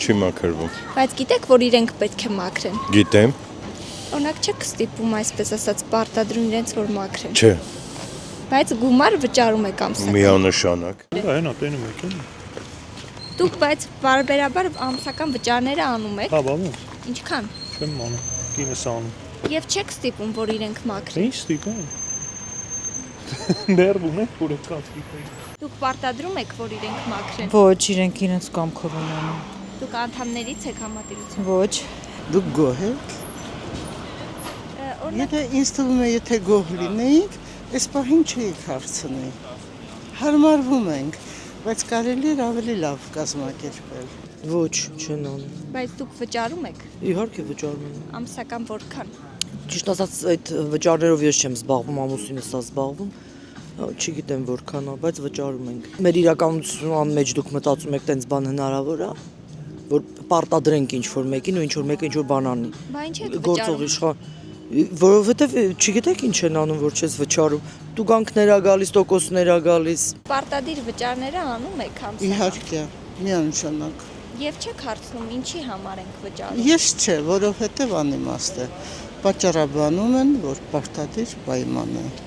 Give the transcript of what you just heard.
Չի մաքրվում։ Բայց գիտեք, որ իրենք պետք է մաքրեն։ Գիտեմ։ Օրինակ չեք ստիպում այսպես ասած պարտադրում իրենց որ մաքրեն։ Չէ, Բայց գումար վճարում եք ամսական։ միանշանակ։ Այնա տենում եք։ Դուք բայց բարբերաբար ամսական վճարները անում եք։ Հա, բավական։ Ինչքան։ Չեմ անում։ Կինս անում։ Եվ չեք ստիպում, որ իրենք մաքրեն։ Ինչ ստիպում։ Ներվում եք, որ եք կացվի։ Դուք պարտադրում եք, որ իրենք մաքրեն։ Ոչ, իրենք իրենց կամքով են անում։ Դուք անդամներից եք համատիրություն։ Ոչ։ Դուք գոհ եք։ Օրինակ Եթե ինձ թվում է, եթե գոհ լինեիք, այս պահին չէիք հարցնի։ Հարմարվում ենք, բայց կարելի էր ավելի լավ կազմակերպել։ Ոչ, չեն անում։ բայց դուք վճարում եք Իհարկե վճարում եմ։ ամսական որքան։ Ճիշտ ասած, այդ վճարներով ես չեմ զբաղվում, ամուսինս է զբաղվում։ Չգիտեմ որքան է, բայց վճարում ենք։ Մեր իրականության մեջ դուք մտածում եք, տենց բան հնարավոր է, որ պարտադրենք ինչ-որ մեկին ու ինչ-որ մեկը ինչ-որ բան անի։ Բա ինչ եք Գործող վճարում։ իշխան, որովհետև չգիտեք ինչ են անում, որ չես վճարում։ Տուգանքներ ա գալիս, տոկոսներ ա գալիս։ Պարտադիր վճարները անում եք ամսական։ Իհարկե, միանշանակ։ Եվ չեք հարցնում ինչի համար ենք վճարում։ Ես չէ, որովհետև անիմաստ է։ Պատճառաբանում են, որ պարտադիր պայման է։